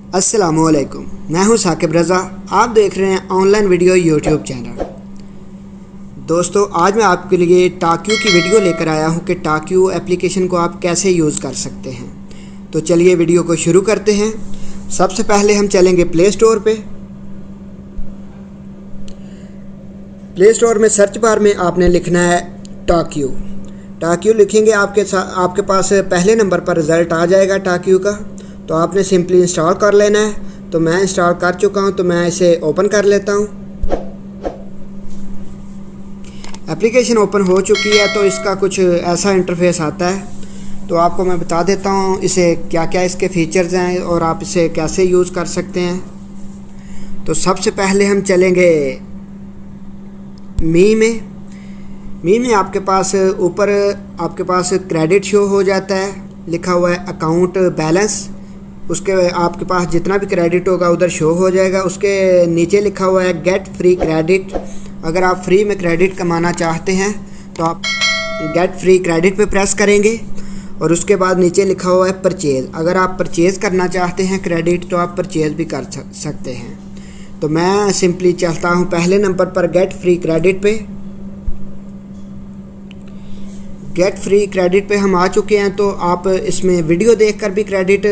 अस्सलामुअलैकुम, मैं हूं साकिब रज़ा। आप देख रहे हैं ऑनलाइन वीडियो यूट्यूब चैनल। दोस्तों, आज मैं आपके लिए टाक्यू की वीडियो लेकर आया हूं कि टाक्यू एप्लीकेशन को आप कैसे यूज़ कर सकते हैं। तो चलिए वीडियो को शुरू करते हैं। सबसे पहले हम चलेंगे प्ले स्टोर पे। प्ले स्टोर में सर्च बार में आपने लिखना है टाक्यू। टाक्यू लिखेंगे, आपके पास पहले नंबर पर रिज़ल्ट आ जाएगा टाक्यू का। तो आपने सिंपली इंस्टॉल कर लेना है। तो मैं इंस्टॉल कर चुका हूं, तो मैं इसे ओपन कर लेता हूं। एप्लीकेशन ओपन हो चुकी है, तो इसका कुछ ऐसा इंटरफेस आता है। तो आपको मैं बता देता हूं इसे क्या क्या इसके फीचर्स हैं और आप इसे कैसे यूज़ कर सकते हैं। तो सबसे पहले हम चलेंगे मी में आपके पास ऊपर आपके पास क्रेडिट शो हो जाता है, लिखा हुआ है अकाउंट बैलेंस। उसके आपके पास जितना भी क्रेडिट होगा उधर शो हो जाएगा। उसके नीचे लिखा हुआ है गेट फ्री क्रेडिट। अगर आप फ्री में क्रेडिट कमाना चाहते हैं तो आप गेट फ्री क्रेडिट पे प्रेस करेंगे और उसके बाद नीचे लिखा हुआ है परचेज़। अगर आप परचेज़ करना चाहते हैं क्रेडिट तो आप परचेज़ भी कर सकते हैं। तो मैं सिंपली चलता हूँ पहले नंबर पर गेट फ्री क्रेडिट पे। गेट फ्री क्रेडिट पे हम आ चुके हैं। तो आप इसमें वीडियो देखकर भी क्रेडिट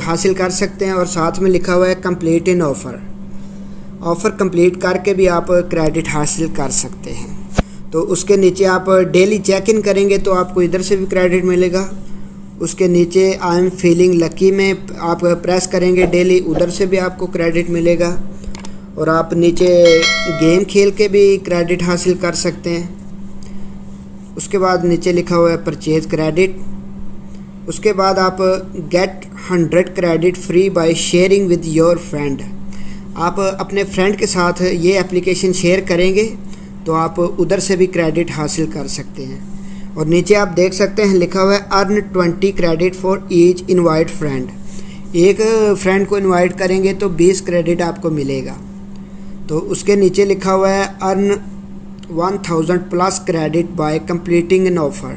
हासिल कर सकते हैं और साथ में लिखा हुआ है कंप्लीट इन ऑफ़र कंप्लीट करके भी आप क्रेडिट हासिल कर सकते हैं। तो उसके नीचे आप डेली चेक इन करेंगे तो आपको इधर से भी क्रेडिट मिलेगा। उसके नीचे आई एम फीलिंग लकी में आप प्रेस करेंगे डेली, उधर से भी आपको क्रेडिट मिलेगा। और आप नीचे गेम खेल के भी क्रेडिट हासिल कर सकते हैं। उसके बाद नीचे लिखा हुआ है परचेज क्रेडिट। उसके बाद आप get 100 credit free by sharing with your friend. आप अपने फ्रेंड के साथ ये एप्लीकेशन शेयर करेंगे तो आप उधर से भी क्रेडिट हासिल कर सकते हैं। और नीचे आप देख सकते हैं लिखा हुआ है earn 20 credit for each invite friend. एक फ्रेंड को इनवाइट करेंगे तो 20 क्रेडिट आपको मिलेगा। तो उसके नीचे लिखा हुआ है earn 1000 plus credit by completing N offer.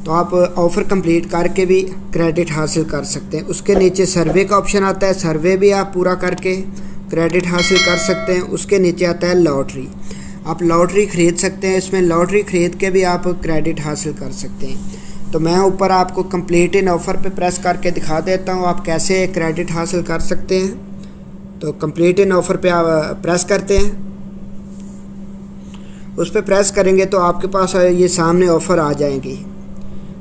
तो आप ऑफ़र कंप्लीट करके भी क्रेडिट हासिल कर सकते हैं। उसके नीचे सर्वे का ऑप्शन आता है, सर्वे भी आप पूरा करके क्रेडिट हासिल कर सकते हैं। उसके नीचे आता है लॉटरी। आप लॉटरी ख़रीद सकते हैं, इसमें लॉटरी ख़रीद के भी आप क्रेडिट हासिल कर सकते हैं। तो मैं ऊपर आपको कंप्लीट इन ऑफ़र पे प्रेस करके दिखा देता हूँ आप कैसे क्रेडिट हासिल कर सकते हैं। तो कंप्लीट इन ऑफ़र पे आप प्रेस करते हैं। उस पर प्रेस करेंगे तो आपके पास ये सामने ऑफ़र आ जाएंगी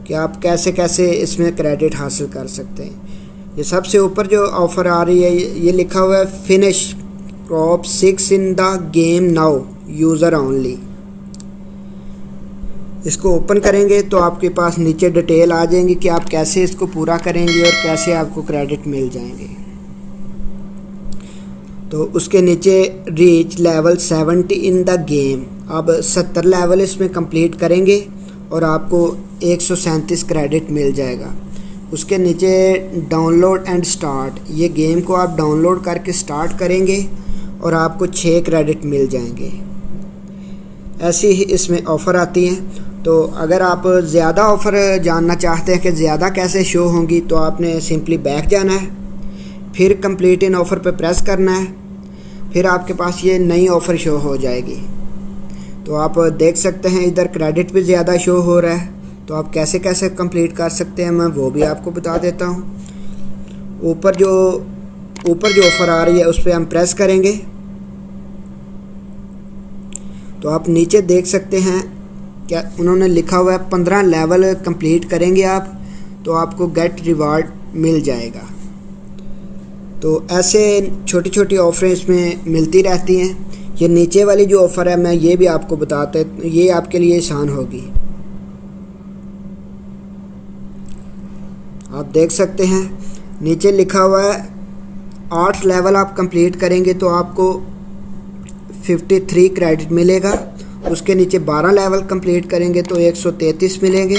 कि आप कैसे कैसे इसमें क्रेडिट हासिल कर सकते हैं। ये सबसे ऊपर जो ऑफ़र आ रही है ये लिखा हुआ है finish top 6 in the game now user only. इसको ओपन करेंगे तो आपके पास नीचे डिटेल आ जाएंगी कि आप कैसे इसको पूरा करेंगे और कैसे आपको क्रेडिट मिल जाएंगे। तो उसके नीचे reach level 70 in the game. अब 70 लेवल इसमें कंप्लीट करेंगे और आपको 137 क्रेडिट मिल जाएगा। उसके नीचे डाउनलोड एंड स्टार्ट, ये गेम को आप डाउनलोड करके स्टार्ट करेंगे और आपको 6 क्रेडिट मिल जाएंगे। ऐसी ही इसमें ऑफ़र आती हैं। तो अगर आप ज़्यादा ऑफ़र जानना चाहते हैं कि ज़्यादा कैसे शो होंगी तो आपने सिंपली बैक जाना है, फिर कंप्लीट इन ऑफ़र पे प्रेस करना है, फिर आपके पास ये नई ऑफ़र शो हो जाएगी। तो आप देख सकते हैं इधर क्रेडिट भी ज़्यादा शो हो रहा है। तो आप कैसे कैसे कंप्लीट कर सकते हैं मैं वो भी आपको बता देता हूँ। ऊपर जो ऑफ़र आ रही है उस पर हम प्रेस करेंगे तो आप नीचे देख सकते हैं क्या उन्होंने लिखा हुआ है 15 लेवल कंप्लीट करेंगे आप तो आपको गेट रिवार्ड मिल जाएगा। तो ऐसे छोटी छोटी ऑफ़रें इसमें मिलती रहती हैं। ये नीचे वाली जो ऑफ़र है मैं ये भी आपको बताते, ये आपके लिए आसान होगी। आप देख सकते हैं नीचे लिखा हुआ है 8 लेवल आप कंप्लीट करेंगे तो आपको 53 क्रेडिट मिलेगा। उसके नीचे 12 लेवल कंप्लीट करेंगे तो 133 मिलेंगे।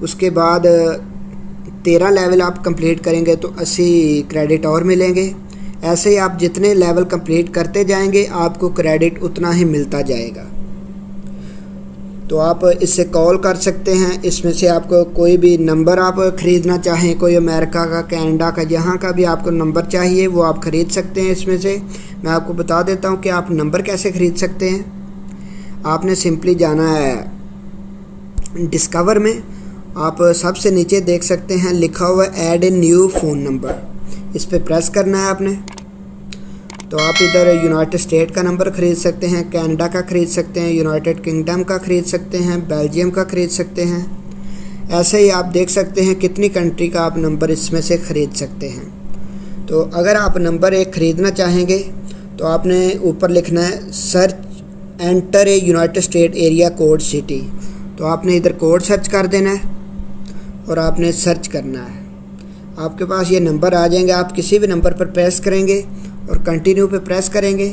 उसके बाद 13 लेवल आप कंप्लीट करेंगे तो 80 क्रेडिट और मिलेंगे। ऐसे ही आप जितने लेवल कंप्लीट करते जाएंगे आपको क्रेडिट उतना ही मिलता जाएगा। तो आप इससे कॉल कर सकते हैं। इसमें से आपको कोई भी नंबर आप ख़रीदना चाहें, कोई अमेरिका का, कनाडा का, जहाँ का भी आपको नंबर चाहिए वो आप ख़रीद सकते हैं। इसमें से मैं आपको बता देता हूँ कि आप नंबर कैसे ख़रीद सकते हैं। आपने सिंपली जाना है डिस्कवर में, आप सबसे नीचे देख सकते हैं लिखा हुआ add a new phone number, इस पर प्रेस करना है आपने। तो आप इधर यूनाइटेड स्टेट का नंबर ख़रीद सकते हैं, कनाडा का ख़रीद सकते हैं, यूनाइटेड किंगडम का ख़रीद सकते हैं, बेल्जियम का ख़रीद सकते हैं। ऐसे ही आप देख सकते हैं कितनी कंट्री का आप नंबर इसमें से ख़रीद सकते हैं। तो अगर आप नंबर एक ख़रीदना चाहेंगे तो आपने ऊपर लिखना है search enter a United State area code city. तो आपने इधर कोड सर्च कर देना है और आपने सर्च करना है। आपके पास ये नंबर आ जाएंगे। आप किसी भी नंबर पर प्रेस करेंगे और कंटिन्यू पे प्रेस करेंगे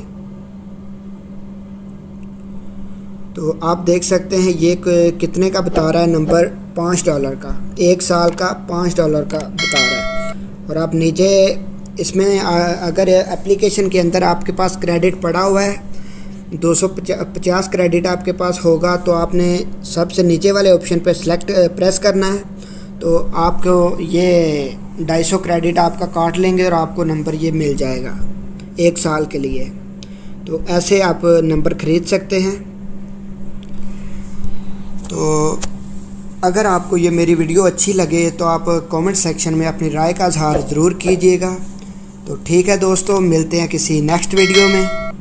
तो आप देख सकते हैं ये कितने का बता रहा है नंबर, $5 का, 1 साल का $5 का बता रहा है। और आप नीचे इसमें अगर एप्लीकेशन के अंदर आपके पास क्रेडिट पड़ा हुआ है 250 क्रेडिट आपके पास होगा तो आपने सबसे नीचे वाले ऑप्शन पे सेलेक्ट प्रेस करना है। तो आपको ये 250 क्रेडिट आपका काट लेंगे और आपको नंबर ये मिल जाएगा 1 साल के लिए। तो ऐसे आप नंबर ख़रीद सकते हैं। तो अगर आपको ये मेरी वीडियो अच्छी लगे तो आप कमेंट सेक्शन में अपनी राय का इज़हार ज़रूर कीजिएगा। तो ठीक है दोस्तों, मिलते हैं किसी नेक्स्ट वीडियो में।